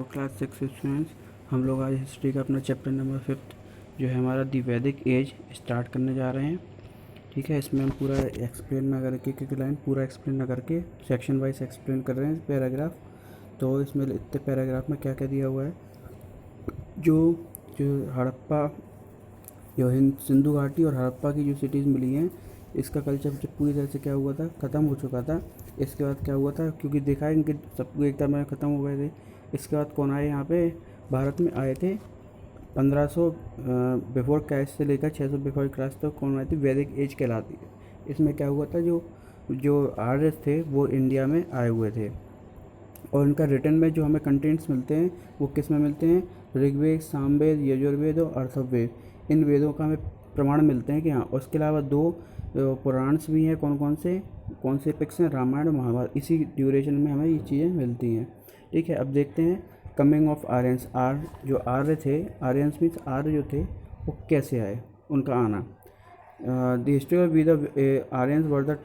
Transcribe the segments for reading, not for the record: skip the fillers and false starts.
Class 6 students, हम लोग आज हिस्ट्री का अपना चैप्टर नंबर 5 जो है हमारा दी वैदिक एज स्टार्ट करने जा रहे हैं। ठीक है, इसमें हम पूरा एक्सप्लेन ना करके एक लाइन पूरा एक्सप्लेन ना करके सेक्शन वाइज एक्सप्लेन कर रहे हैं पैराग्राफ। तो इसमें इतने पैराग्राफ में क्या क्या दिया हुआ है, जो जो हड़प्पा, जो सिंधु घाटी और हड़प्पा की जो सिटीज़ मिली हैं, इसका कल्चर जब पूरी तरह से क्या हुआ था, ख़त्म हो चुका था। इसके बाद क्या हुआ था, क्योंकि देखा है कि सब एक तरह ख़त्म हो गए थे। इसके बाद कौन आए यहाँ पे भारत में आए थे 1500 बिफोर क्राइस्ट से लेकर 600 बिफोर क्राइस्ट तक कौन आए थे, वैदिक एज कहलाती है। इसमें क्या हुआ था, जो जो आर्य थे वो इंडिया में आए हुए थे, और इनका रिटर्न में जो हमें कंटेंट्स मिलते हैं वो किस में मिलते हैं, ऋग्वेद, सामवेद, यजुर्वेद और अर्थववेद। इन वेदों का हमें प्रमाण मिलते हैं कि हाँ। और इसके अलावा दो पुराण्स भी हैं, कौन से पिक्स हैं, रामायण और महाभारत। इसी ड्यूरेशन में हमें ये चीज़ें मिलती हैं। ठीक है, अब देखते हैं कमिंग ऑफ आर्यंस। जो आर्य थे, आर्यंस मीन्स आर्य जो थे वो कैसे आए, उनका आना। The history of the Aryans were the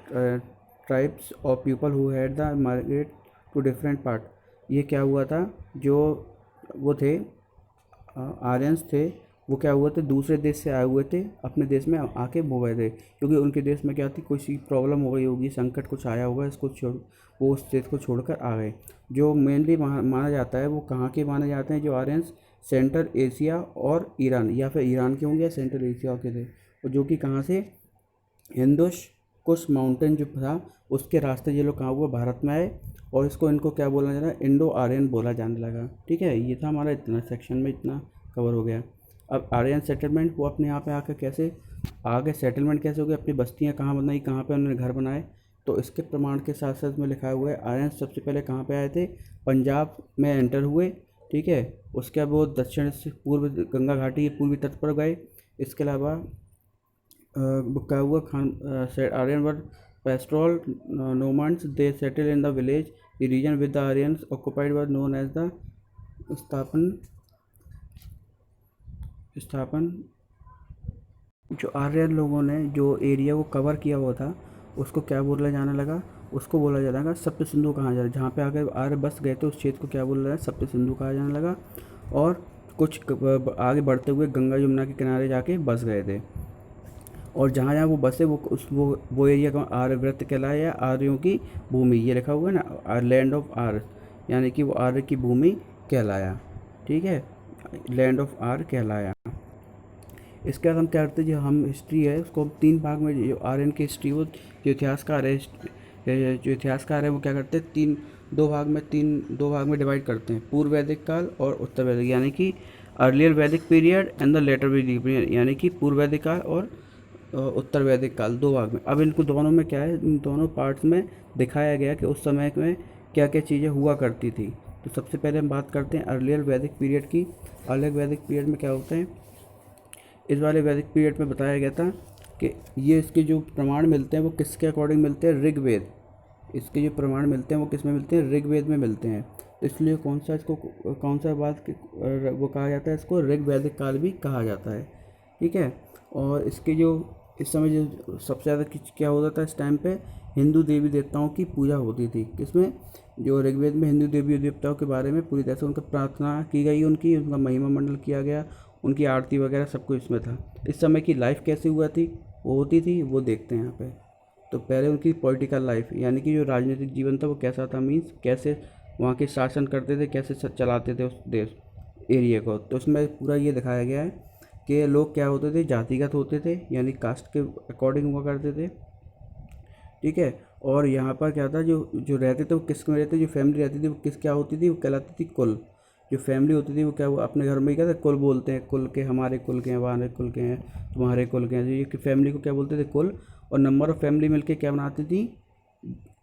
tribes of people who had the migrate to different part. ये क्या हुआ था, जो वो थे आर्यंस थे, वो क्या हुए थे, दूसरे देश से आए हुए थे, अपने देश में आके बो गए थे। क्योंकि उनके देश में क्या थी, कोई सी प्रॉब्लम हो गई होगी, संकट कुछ आया होगा, इसको छोड़ वो उस देश को छोड़कर आ गए। जो मेनली माना जाता है वो कहाँ के माने जाते हैं, जो आर्यंस सेंट्रल एशिया और ईरान, या फिर ईरान के होंगे या सेंट्रल एशिया के थे, और जो कि कहाँ से, हिंदुश कुश माउंटेन जो था उसके रास्ते ये लोग कहाँ हुआ, भारत में आए। और इसको इनको क्या बोला जा रहा है, इंडो आर्यन बोला जाने लगा। ठीक है, ये था हमारा इतना सेक्शन में, इतना कवर हो गया। अब आर्यन सेटलमेंट वो अपने यहाँ पे आकर कैसे आगे सेटलमेंट कैसे हो गया, अपनी बस्तियाँ कहाँ बनाई, कहाँ पे उन्होंने घर बनाए, तो इसके प्रमाण के साथ साथ में लिखा हुआ है आर्यन सबसे पहले कहाँ पे आए थे, पंजाब में एंटर हुए। ठीक है, उसके बाद वो दक्षिण से पूर्व गंगा घाटी के पूर्वी तट पर गए। इसके अलावा क्या हुआ, Aryan were pastoral nomads, they settle in the village, the region with the Aryans occupied were known as the स्थापन स्थापन जो आर्यन लोगों ने जो एरिया को कवर किया हुआ था उसको क्या बोला जाने लगा, उसको बोला जाने लगा सप्त सिंधु कहा जा रहा है। जहाँ पे आगे आर्य बस गए थे उस क्षेत्र को क्या बोला जाए, सप्त सिंधु कहा जाने लगा। और कुछ आगे बढ़ते हुए गंगा यमुना के किनारे जाके बस गए थे, और जहाँ जहाँ वो बसे वो एरिया का आर्यव्रत कहलाया, या आर्यों की भूमि, ये लिखा हुआ है ना, लैंड ऑफ आर्य, यानी कि वो आर्य की भूमि कहलाया। ठीक है, लैंड ऑफ आर्य कहलाया। इसके बाद हम क्या करते हैं, जो हम हिस्ट्री है उसको हम 3 भाग में, जो आर्यन की हिस्ट्री वो जो इतिहासकार है वो क्या करते हैं, दो भाग में डिवाइड करते हैं, पूर्व वैदिक काल और उत्तर वैदिक, यानी कि अर्लियर वैदिक पीरियड एंड द लेटर वैदिक पीरियड, यानी कि पूर्व वैदिक काल और उत्तर वैदिक काल, 2 भाग में। अब इनको दोनों में क्या है, इन दोनों पार्ट्स में दिखाया गया कि उस समय में क्या क्या चीज़ें हुआ करती थी। तो सबसे पहले हम बात करते हैं अर्लियर वैदिक पीरियड की। अर्लियर वैदिक पीरियड में क्या होता है, इस वाले वैदिक पीरियड में बताया गया था कि ये इसके जो प्रमाण मिलते हैं वो किसके अकॉर्डिंग मिलते हैं, ऋग्वेद। इसके जो प्रमाण मिलते हैं वो किस में मिलते हैं, ऋग्वेद में मिलते हैं। तो इसलिए कौन सा बात वो कहा जाता है, इसको ऋग्वैदिक काल भी कहा जाता है। ठीक है, और इसके जो इस समय जो सबसे ज़्यादा क्या होता था इस टाइम पे, हिंदू देवी देवताओं की पूजा होती थी। किसमें, जो ऋग्वेद में हिंदू देवी देवताओं के बारे में पूरी तरह से उनका प्रार्थना की गई, उनका महिमा मंडल किया गया, उनकी आरती वगैरह सब कुछ इसमें था। इस समय की लाइफ कैसी हुआ थी, वो होती थी, वो देखते हैं यहाँ पे। तो पहले उनकी पॉलिटिकल लाइफ, यानी कि जो राजनीतिक जीवन था वो कैसा था, मीन्स कैसे वहाँ के शासन करते थे, कैसे चलाते थे उस देश एरिया को। तो उसमें पूरा ये दिखाया गया है कि लोग क्या होते थे, जातिगत होते थे, यानी कास्ट के अकॉर्डिंग हुआ करते थे। ठीक है, और यहाँ पर क्या था, जो जो रहते थे वो किस में रहते, जो फैमिली रहती थी वो किस क्या होती थी, वो कहलाती थी कुल। जो फैमिली होती थी वो क्या, वो अपने घर में ही क्या था, कुल बोलते हैं, कुल के, हमारे कुल के हैं, हमारे कुल के हैं, तुम्हारे कुल के हैं। तो ये फैमिली को क्या बोलते थे, कुल। और नंबर ऑफ़ फैमिली मिलके क्या बनाती थी,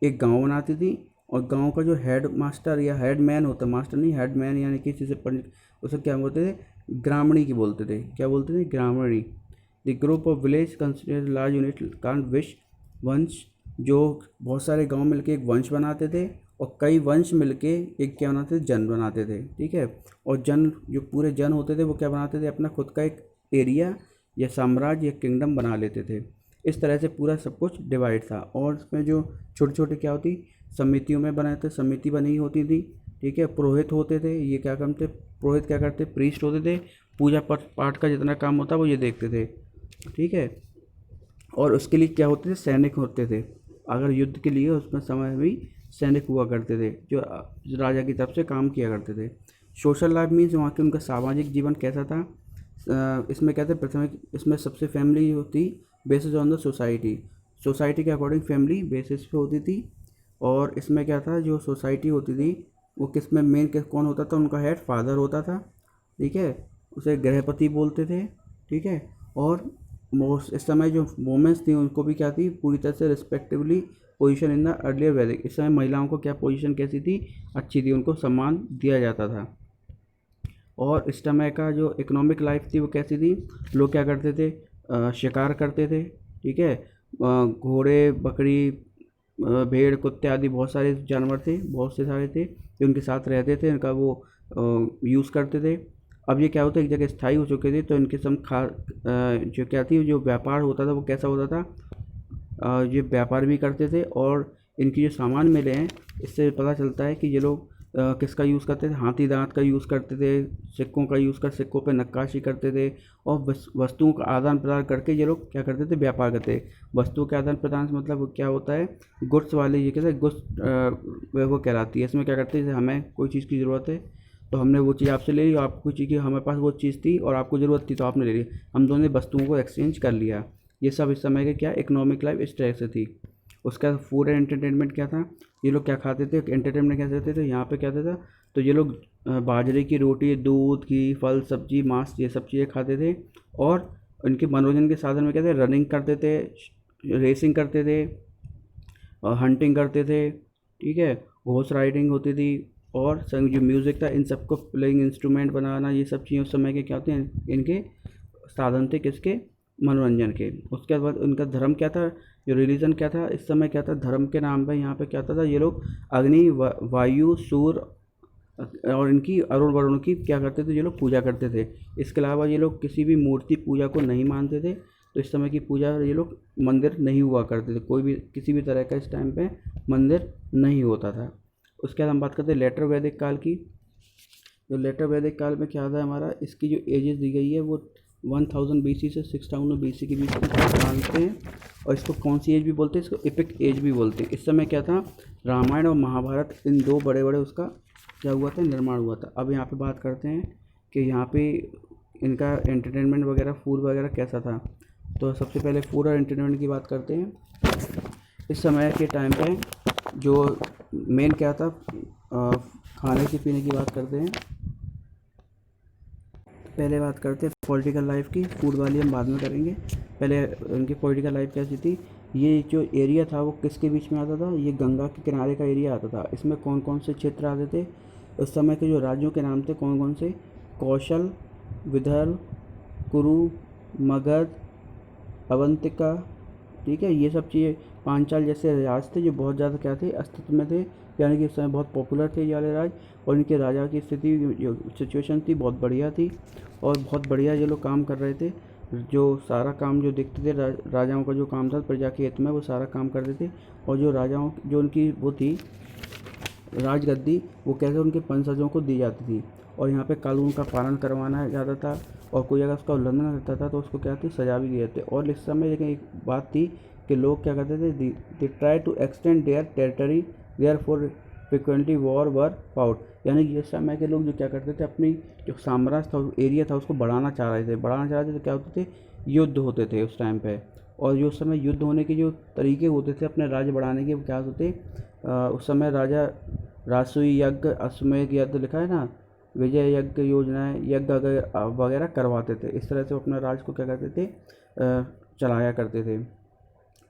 एक गांव बनाती थी। और गांव का जो हेड मास्टर या हेड मैन होता, मास्टर नहीं, हेड मैन, यानी कि किसी से उसे क्या बोलते थे, ग्रामणी की बोलते थे। क्या बोलते थे, ग्रामणी। The group of village consider large unit can't विश वंश, जो बहुत सारे गांव मिलके एक वंश बनाते थे, और कई वंश मिलके एक क्या बनाते थे, जन बनाते थे। ठीक है, और जन जो पूरे जन होते थे वो क्या बनाते थे, अपना खुद का एक एरिया या साम्राज्य या किंगडम बना लेते थे। इस तरह से पूरा सब कुछ डिवाइड था। और इसमें जो छोटे छोटे क्या होती, समितियों में बनाए थे, समिति बनी होती थी। ठीक है। पुरोहित होते थे, ये क्या करते, पुरोहित क्या करते, प्रीस्ट होते थे, पूजा पाठ का जितना काम होता वो ये देखते थे, ठीक है। और उसके लिए क्या होते थे, सैनिक होते थे, अगर युद्ध के लिए उसमें समय भी सैनिक हुआ करते थे जो राजा की तरफ से काम किया करते थे। सोशल लाइफ मीन्स वहाँ के उनका सामाजिक जीवन कैसा था। इसमें क्या था, प्रथम इसमें सबसे फैमिली होती basis on the society, society के अकॉर्डिंग फैमिली बेसिस पे होती थी। और इसमें क्या था, जो सोसाइटी होती थी वो किस में मेन कौन होता था, उनका हेड फादर होता था, ठीक है, उसे गृहपति बोलते थे, ठीक है। और इस समय जो वोमेंस थी उनको भी क्या थी, पूरी तरह से respectively position in the earlier वैदिक, इस समय महिलाओं को क्या पोजीशन कैसी थी, अच्छी थी, उनको सम्मान दिया जाता था। और इस समय का जो इकोनॉमिक लाइफ थी वो कैसी थी, लोग क्या करते थे, शिकार करते थे, ठीक है। घोड़े, बकरी, भेड़, कुत्ते आदि बहुत सारे जानवर थे, बहुत से सारे थे जो उनके साथ रहते थे, इनका वो यूज़ करते थे। अब ये क्या होता है, एक जगह स्थायी हो चुके थे, तो इनके सम जो क्या थी, जो व्यापार होता था वो कैसा होता था, ये व्यापार भी करते थे। और इनकी जो सामान मिले हैं इससे पता चलता है कि ये लोग किसका यूज़ करते थे, हाथी दांत का यूज़ करते थे, सिक्कों का यूज़ कर सिक्कों पे नक्काशी करते थे। और वस्तुओं का आदान प्रदान करके ये लोग क्या करते थे, व्यापार करते। वस्तुओं के आदान प्रदान से मतलब क्या होता है, गुड्स वाले, ये कहते हैं गुड्स वो कहलाती है। इसमें क्या करते हैं, हमें कोई चीज़ की ज़रूरत है तो हमने वो चीज़ आपसे ले ली, आपको कोई चीज़ की हमारे पास वो चीज़ थी और आपको ज़रूरत थी तो आपने ले ली, हम दोनों ने वस्तुओं को एक्सचेंज कर लिया। ये सब इस समय के क्या इकोनॉमिक लाइफ इस तरह से थी। उसका फूड एंड एंटरटेनमेंट क्या था, ये लोग क्या खाते थे, एंटरटेनमेंट क्या करते थे, यहाँ पे क्या था, तो ये लोग बाजरे की रोटी, दूध, घी, फल, सब्जी, मांस, ये सब चीज़ें खाते थे। और उनके मनोरंजन के साधन में क्या थे, रनिंग करते थे, रेसिंग करते थे, हंटिंग करते थे, ठीक है, हॉर्स राइडिंग होती थी। और संग जो म्यूज़िक था, इन सबको प्लेइंग इंस्ट्रूमेंट बनाना, ये सब चीज़ें उस समय के क्या होते हैं, इनके साधन थे, किसके, मनोरंजन के। उसके बाद उनका धर्म क्या था, जो रिलीजन क्या था, इस समय क्या था, धर्म के नाम पे यहाँ पे क्या था, ये लोग अग्नि, वायु, सूर्य और इनकी अरुण वरुण की क्या करते थे, ये लोग पूजा करते थे। इसके अलावा ये लोग किसी भी मूर्ति पूजा को नहीं मानते थे, तो इस समय की पूजा ये लोग मंदिर नहीं हुआ करते थे, कोई भी किसी भी तरह का इस टाइम पे मंदिर नहीं होता था। उसके बाद हम बात करते हैं लेटर वैदिक काल की। जो लेटर वैदिक काल में क्या था हमारा, इसकी जो एजेस दी गई है वो 1000 BC से 6000 BC के बीच में मानते हैं। और इसको कौन सी एज भी बोलते हैं, इसको एपिक एज भी बोलते हैं। इस समय क्या था, रामायण और महाभारत, इन दो बड़े बड़े उसका क्या हुआ था, निर्माण हुआ था। अब यहाँ पे बात करते हैं कि यहाँ पे इनका एंटरटेनमेंट वगैरह, फूड वगैरह कैसा था। तो सबसे पहले फूड और एंटरटेनमेंट की बात करते हैं। इस समय के टाइम पे जो मेन क्या था, खाने की पीने की बात करते हैं। पहले बात करते हैं पॉलिटिकल लाइफ की, फूड वाली हम बाद में करेंगे। पहले उनकी पॉलिटिकल लाइफ कैसी थी। ये जो एरिया था वो किसके बीच में आता था, ये गंगा के किनारे का एरिया आता था। इसमें कौन कौन से क्षेत्र आते थे, उस समय के जो राज्यों के नाम थे कौन कौन से, कौशल, विदर्भ, कुरु, मगध, अवंतिका, ठीक है। ये सब चीज़ें, पांचाल जैसे राज थे जो बहुत ज़्यादा क्या थे, अस्तित्व में थे, यानी कि इस समय बहुत पॉपुलर थे ये वाले राज। और इनके राजा की स्थिति, जो सिचुएशन थी बहुत बढ़िया थी और बहुत बढ़िया ये लोग काम कर रहे थे। जो सारा काम जो देखते थे, राजाओं का जो काम था प्रजा के हित में, वो सारा काम करते थे। और जो राजाओं जो उनकी वो थी राजगद्दी, वो कैसे उनके वंशजों को दी जाती थी। और यहाँ पे कानून का पालन करवाना जाता था, और कोई अगर उसका उल्लंघन करता था तो उसको क्या थी, सजा भी दी जाती। और इस समय लेकिन एक बात थी कि लोग क्या करते थे, they try to extend their territory, therefore frequently war were fought, यानी ये समय के लोग जो क्या करते थे, अपनी जो साम्राज्य था, एरिया था, उसको बढ़ाना चाह रहे थे तो क्या होते थे, युद्ध होते थे उस टाइम पे। और जो उस समय युद्ध होने के जो तरीके होते थे अपने राज्य बढ़ाने के, वो क्या होते थे, उस समय राजा राजसूय यज्ञ, अश्वमेध यज्ञ लिखा है ना, विजय यज्ञ योजनाएं, यज्ञ वगैरह करवाते थे। इस तरह से अपना राज को क्या करते थे, चलाया करते थे।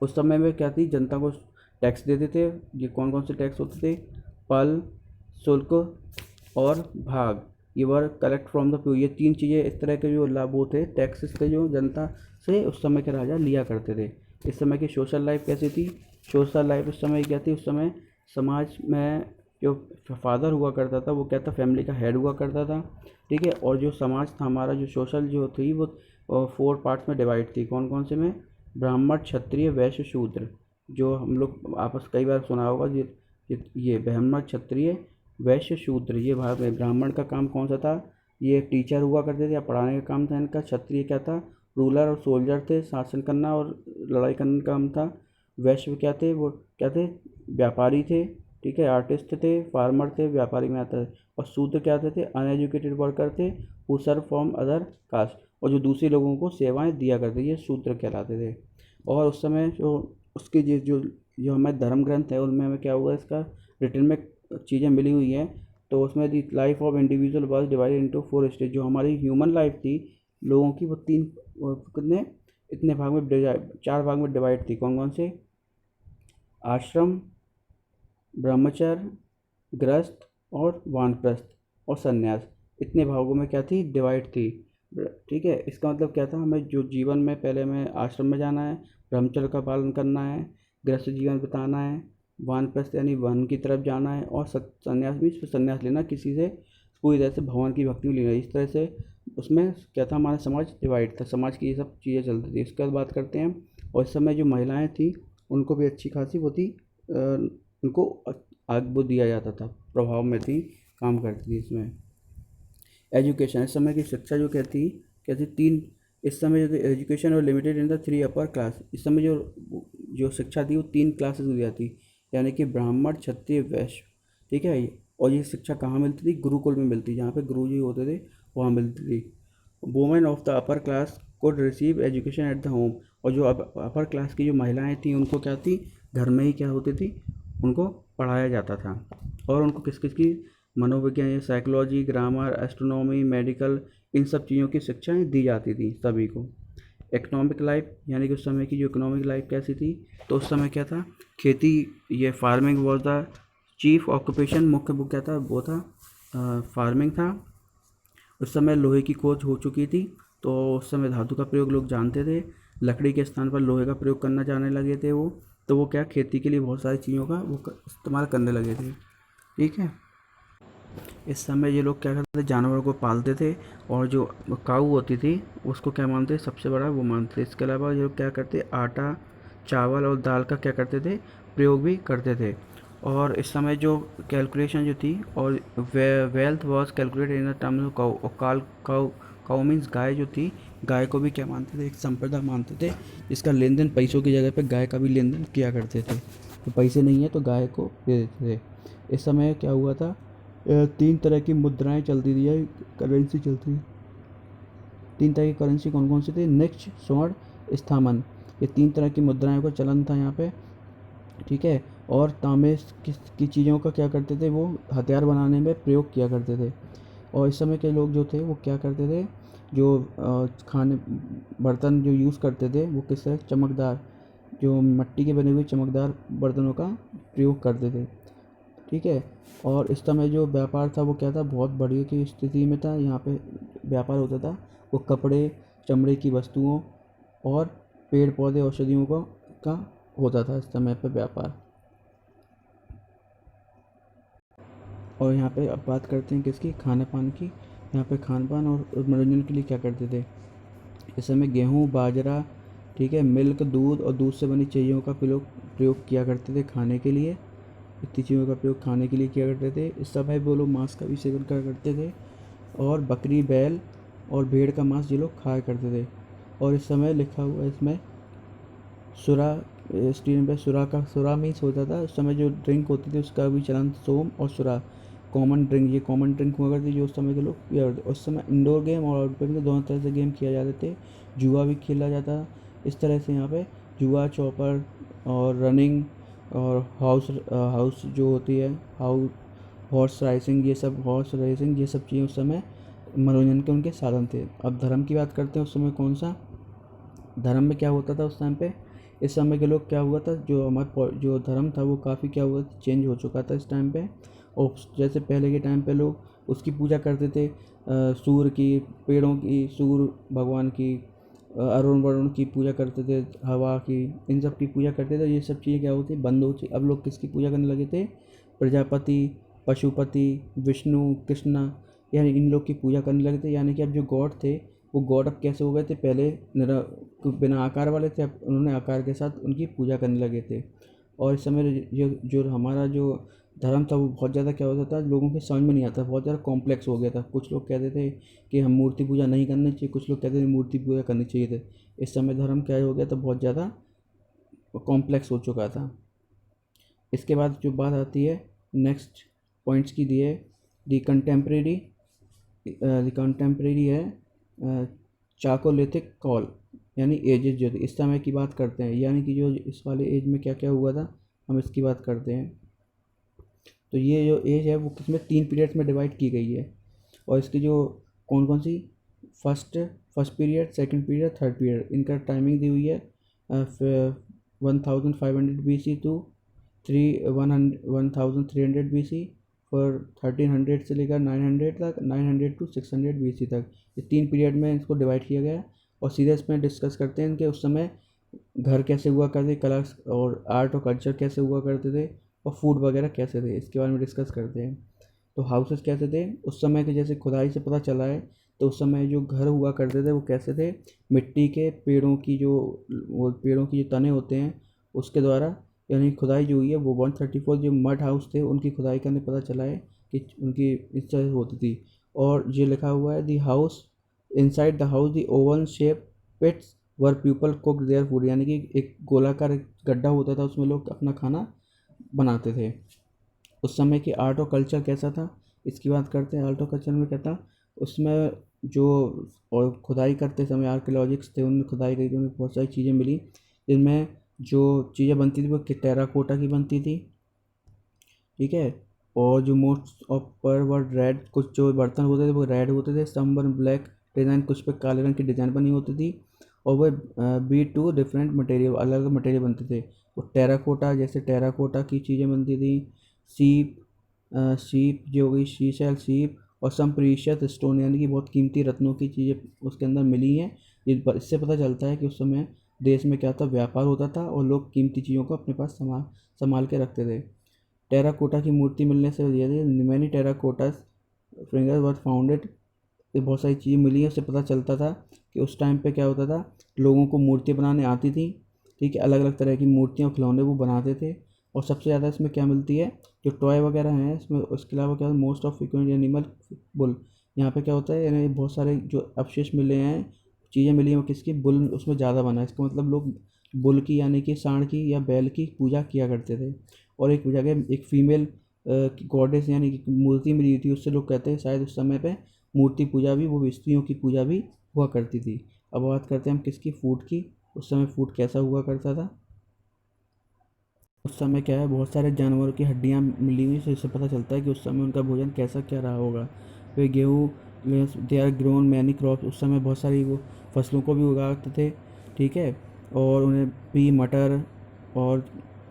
उस समय में क्या थी, जनता को टैक्स देते थे। ये कौन कौन से टैक्स होते थे, पल, शुल्क और भाग, ये वर कलेक्ट फ्रॉम द पीपल। ये तीन चीज़ें इस तरह के जो लाभ होते टैक्सेस के, जो जनता से उस समय के राजा लिया करते थे। इस समय की सोशल लाइफ कैसी थी, सोशल लाइफ उस समय क्या थी, उस समय समाज में जो फादर हुआ करता था वो क्या था, फैमिली का हेड हुआ करता था, ठीक है। और जो समाज था हमारा, जो सोशल जो थी वो 4 पार्ट्स में डिवाइड थी। कौन कौन से में, ब्राह्मण, क्षत्रिय, वैश्य, शूद्र। जो हम लोग आपस कई बार सुना होगा, ये ब्राह्मण, क्षत्रिय वैश्य शूद्र ये भाग में ब्राह्मण का काम कौन सा था, ये टीचर हुआ करते थे या पढ़ाने का काम था इनका। क्षत्रिय क्या था, रूलर और सोल्जर थे, शासन करना और लड़ाई करने का काम था। वैश्य क्या थे, वो क्या थे, व्यापारी थे, ठीक है, आर्टिस्ट थे, फार्मर थे, व्यापारी में आता है। और शूद्र क्या थे, अनएजुकेटेड वर्कर थे, who serve from other caste, और जो दूसरे लोगों को सेवाएं दिया करते, ये शूद्र कहलाते थे। और उस समय जो उसके जो जो हमारे धर्म ग्रंथ है उनमें हमें क्या हुआ, इसका रिटर्न में चीज़ें मिली हुई हैं। तो उसमें the life of individual was divided into 4 stage. जो हमारी ह्यूमन लाइफ थी लोगों की, वो कितने इतने भाग में 4 भाग में डिवाइड थी। कौन कौन से, आश्रम, ब्रह्मचर्य, गृहस्थ और वानप्रस्थ और संन्यास, इतने भागों में क्या थी, डिवाइड थी। ठीक है, इसका मतलब क्या था, हमें जो जीवन में पहले हमें आश्रम में जाना है, ब्रह्मचर्य का पालन करना है, गृहस्थ जीवन बिताना है, वानप्रस्थ यानी वन की तरफ जाना है, और संन्यास भी संन्यास लेना, किसी से पूरी तरह से भगवान की भक्ति में लेना। इस तरह से उसमें क्या था, हमारा समाज डिवाइड था, समाज की ये सब चीज़ें चलती थी। इसके बाद बात करते हैं। और इस समय जो महिलाएं थी उनको भी अच्छी खासी वो थी, उनको आग वो दिया जाता था, प्रभाव में थी, काम करती थी इसमें। एजुकेशन, इस समय की शिक्षा जो कहती कहती तीन, इस समय जो एजुकेशन और limited in the 3 upper class, इस समय जो जो शिक्षा थी वो 3 क्लासेस में दी जाती, यानी कि ब्राह्मण, क्षत्रिय, वैश्य। ठीक है, और ये शिक्षा कहाँ मिलती थी, गुरुकुल में मिलती, जहाँ पे गुरु जी होते थे वहाँ मिलती थी। Women of the upper class could receive education at the home, और जो अपर क्लास की जो महिलाएं थी उनको क्या थी, घर में ही क्या होती थी, उनको पढ़ाया जाता था। और उनको किस किस की, मनोविज्ञान, साइकोलॉजी, ग्रामर, एस्ट्रोनॉमी, मेडिकल, इन सब चीज़ों की शिक्षाएं दी जाती थी सभी को। इकोनॉमिक लाइफ, यानी कि उस समय की जो इकोनॉमिक लाइफ कैसी थी, तो उस समय क्या था, खेती, ये farming was the chief occupation, मुख्य वो क्या था, वो था फार्मिंग था। उस समय लोहे की खोज हो चुकी थी, तो उस समय धातु का प्रयोग लोग जानते थे, लकड़ी के स्थान पर लोहे का प्रयोग करना जाने लगे थे वो। तो वो क्या, खेती के लिए बहुत सारी चीज़ों का वो इस्तेमाल करने लगे थे। ठीक है, इस समय ये लोग क्या करते थे, जानवरों को पालते थे, और जो काऊ होती थी उसको क्या मानते, सबसे बड़ा वो मानते थे। इसके अलावा ये लोग क्या करते, आटा, चावल और दाल का क्या करते थे, प्रयोग भी करते थे। और इस समय जो कैलकुलेशन जो थी, और wealth was calculated in the terms of cow, और काउ काउ मीन्स गाय जो थी, गाय को भी क्या मानते थे, एक संपदा मानते थे, जिसका लेन देन पैसों की जगह पे गाय का भी लेन देन किया करते थे। तो पैसे नहीं है तो गाय को दे देते थे। इस समय क्या हुआ था, 3 तरह की मुद्राएं चलती थी या करेंसी चलती थी। 3 तरह की करेंसी कौन कौन सी थी, निक्ष, स्वर्ण, स्थामन, ये 3 तरह की मुद्राएं का चलन था यहाँ पे। ठीक है, और तांबे की चीज़ों का क्या करते थे, वो हथियार बनाने में प्रयोग किया करते थे। और इस समय के लोग जो थे वो क्या करते थे, जो खाने बर्तन जो यूज़ करते थे वो किस तरह चमकदार, जो मिट्टी के बने हुए चमकदार बर्तनों का प्रयोग करते थे। ठीक है, और इस समय जो व्यापार था वो क्या था, बहुत बढ़िया की स्थिति में था। यहाँ पे व्यापार होता था, वो कपड़े, चमड़े की वस्तुओं और पेड़ पौधे, औषधियों का होता था इस समय पे व्यापार। और यहाँ पे अब बात करते हैं किसकी, खाने पान की। यहाँ पे खान पान और मनोरंजन के लिए क्या करते थे, इस समय गेहूँ, बाजरा, ठीक है, मिल्क, दूध और दूध से बनी चीज़ों का प्रयोग किया करते थे खाने के लिए। इतनी चीज़ों का प्रयोग खाने के लिए किया करते थे। इस समय वो लोग मांस का भी सेवन करा करते थे, और बकरी, बैल और भेड़ का मांस ये लोग खाया करते थे। और इस समय लिखा हुआ है इसमें सुरा, स्क्रीन पे सुरा का, सुरा मीन्स होता था उस समय जो ड्रिंक होती थी उसका भी चलन, सोम और सुरा कॉमन ड्रिंक, ये कॉमन ड्रिंक हुआ करती जो उस समय के लोग पिया करते। उस समय इंडोर गेम और आउटडोर गेम दोनों तरह से गेम किया जाते थे। जुआ भी खेला जाता इस तरह से यहाँ पे, जुआ, चौपर और रनिंग और हाउस जो होती है, हॉर्स राइसिंग, ये सब चीज़ें उस समय मनोरंजन के उनके साधन थे। अब धर्म की बात करते हैं, उस समय कौन सा धर्म में क्या होता था उस टाइम पे, इस समय के लोग क्या हुआ था, जो हमारा जो धर्म था वो काफ़ी क्या हुआ, चेंज हो चुका था इस टाइम पे। और जैसे पहले के टाइम पे लोग उसकी पूजा करते थे, सूर्य की, पेड़ों की, सूर्य भगवान की, अरुण वरुण की पूजा करते थे, हवा की, इन सब की पूजा करते थे। ये सब चीज़ें क्या होती बंद हो चुकी। अब लोग किसकी पूजा करने लगे थे, प्रजापति, पशुपति, विष्णु, कृष्णा, यानी इन लोग की पूजा करने लगे थे। यानी कि अब जो गॉड थे वो गॉड अब कैसे हो गए थे, पहले बिना आकार वाले थे, अब उन्होंने आकार के साथ उनकी पूजा करने लगे थे। और इस समय जो जो हमारा जो धर्म था वो बहुत ज़्यादा क्या होता था, लोगों के समझ में नहीं आता, बहुत ज़्यादा कॉम्प्लेक्स हो गया था। कुछ लोग कहते थे कि हम मूर्ति पूजा नहीं करनी चाहिए, कुछ लोग कहते थे मूर्ति पूजा करनी चाहिए थे। इस समय धर्म क्या हो गया था, बहुत ज़्यादा कॉम्प्लेक्स हो चुका था। इसके बाद जो बात आती है नेक्स्ट पॉइंट्स की दी है, दी कंटेम्प्रेरी है चाकोलिथिक कॉल, यानी एजेस जो थी इस समय की बात करते हैं, यानी कि जो इस वाले एज में क्या क्या हुआ था हम इसकी बात करते हैं। तो ये जो एज है वो किसमें 3 पीरियड्स में डिवाइड की गई है, और इसकी जो कौन कौन सी first first period, second period, third period, इनका टाइमिंग दी हुई है 1500 BC टू 1300 BC, और 1300 से लेकर 900 तक, 900 टू 600 BC तक, ये 3 पीरियड में इसको डिवाइड किया गया है। और सीधे इसमें डिस्कस करते हैं कि उस समय घर कैसे हुआ करते, कला और आर्ट और कल्चर कैसे हुआ करते थे, और फूड वगैरह कैसे थे, इसके बारे में डिस्कस करते हैं। तो हाउसेस कैसे थे उस समय के, जैसे खुदाई से पता चला है तो उस समय जो घर हुआ करते थे वो कैसे थे, मिट्टी के पेड़ों की जो वो पेड़ों की जो तने होते हैं उसके द्वारा, यानी खुदाई जो हुई है वो 134 जो मड हाउस थे उनकी खुदाई करने पता चला है कि उनकी इस तरह होती थी। और ये लिखा हुआ है the house inside the house the oven shape pits where people cook their food, यानी कि एक गोलाकार गड्ढा होता था उसमें लोग अपना खाना बनाते थे। उस समय की आर्ट और कल्चर कैसा था इसकी बात करते हैं। आर्ट और कल्चर में क्या था, उसमें जो और खुदाई करते समय आर्कियोलॉजिस्ट थे उन्होंने खुदाई करी तो उन्हें बहुत सारी चीज़ें मिली, जिनमें जो चीज़ें बनती थी वो टेराकोटा की बनती थी, ठीक है। और जो मोस्ट ऑफ पर वर रेड, कुछ जो बर्तन होते थे वो रेड होते थे, सम वर ब्लैक डिज़ाइन, कुछ पे काले रंग की डिज़ाइन बनी होती थी, और वह बी टू डिफरेंट मटेरियल, अलग अलग मटेरियल बनते थे। वो टेराकोटा, जैसे टेराकोटा की चीज़ें बनती थी, सीप सीप जो हो गई, शीशल सीप, और सम प्रीशियस स्टोन, यानी कि बहुत कीमती रत्नों की चीज़ें उसके अंदर मिली हैं। इससे पता चलता है कि उस समय देश में क्या था, व्यापार होता था और लोग कीमती चीज़ों को अपने पास संभाल के रखते थे। टेराकोटा की मूर्ति मिलने से मैनी टेराकोटा फिंगर वर फाउंडेड, ये बहुत सारी चीज़ें मिली हैं। उससे पता चलता था कि उस टाइम पे क्या होता था, लोगों को मूर्ति बनाने आती थी, ठीक है, अलग अलग तरह की मूर्तियाँ खिलौने वो बनाते थे। और सबसे ज़्यादा इसमें क्या मिलती है, जो टॉय वगैरह हैं इसमें, उसके अलावा क्या most of frequent animal bull, यहाँ पे क्या होता है, यानी बहुत सारे जो अवशेष मिले हैं, चीज़ें मिली हैं वो किसकी, बुल उसमें ज़्यादा बना है। इसका मतलब लोग बुल की यानी कि सांड की या बैल की पूजा किया करते थे। और एक जगह एक फीमेल गॉडेस यानी कि मूर्ति मिली थी, उससे लोग कहते हैं शायद उस समय पे मूर्ति पूजा भी, वो स्त्रियों की पूजा भी हुआ करती थी। अब बात करते हैं हम किसकी, फूड की। उस समय फूड कैसा हुआ करता था, उस समय क्या है, बहुत सारे जानवरों की हड्डियाँ मिली हुई, तो इससे पता चलता है कि उस समय उनका भोजन कैसा क्या रहा होगा। वे गेहूँ, they are grown many crop, उस समय बहुत सारी वो फसलों को भी उगाते थे, ठीक है। और उन्हें भी मटर और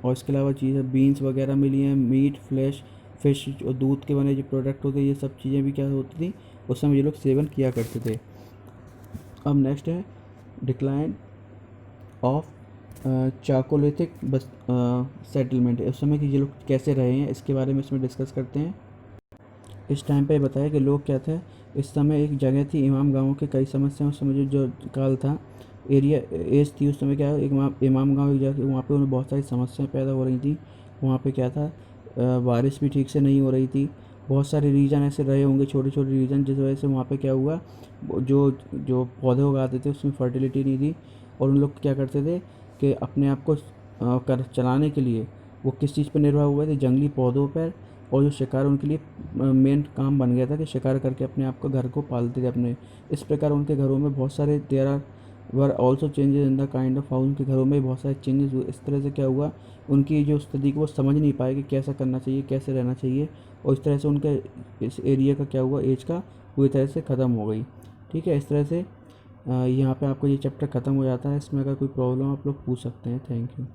इसके अलावा चीज़ें बीन्स वगैरह मिली हैं, मीट फ्लैश फिश और दूध के बने जो प्रोडक्ट होते हैं, ये सब चीज़ें भी क्या होती थी उस समय ये लोग सेवन किया करते थे। अब नेक्स्ट है डिक्लाइन ऑफ चाकोलिथिक बस सेटलमेंट, उस समय कि ये लोग कैसे रहे हैं इसके बारे में इसमें डिस्कस करते हैं। इस टाइम पे बताया कि लोग क्या थे, इस समय एक जगह थी इमाम गाँव के कई समस्याएं, उस समय जो काल था, एरिया एज थी उस समय क्या है, एक इमाम गाँव एक जगह, वहाँ पे उन्हें बहुत सारी समस्याएं पैदा हो रही थी। वहाँ पे क्या था, बारिश भी ठीक से नहीं हो रही थी, बहुत सारे रीजन ऐसे रहे होंगे, छोटे छोटे रीजन, जिस वजह से वहाँ पे क्या हुआ, जो जो पौधे उगाते थे उसमें फर्टिलिटी नहीं थी। और उन लोग क्या करते थे कि अपने आप को कर चलाने के लिए वो किस चीज़ पर निर्भर हुए थे, जंगली पौधों पर। और जो शिकार उनके लिए मेन काम बन गया था कि शिकार करके अपने आप को घर को पालते थे अपने। इस प्रकार उनके घरों में बहुत सारे there are were also changes in the kind of house, उनके घरों में बहुत सारे चेंजेस हुए। इस तरह से क्या हुआ, उनकी जो स्थिति को वो समझ नहीं पाए कि कैसा करना चाहिए, कैसे रहना चाहिए, और इस तरह से उनके इस एरिया का क्या हुआ, एज का पूरी तरह से ख़त्म हो गई, ठीक है। इस तरह से यहाँ पे आपको ये चैप्टर ख़त्म हो जाता है। इसमें अगर कोई प्रॉब्लम आप लोग पूछ सकते हैं। Thank you.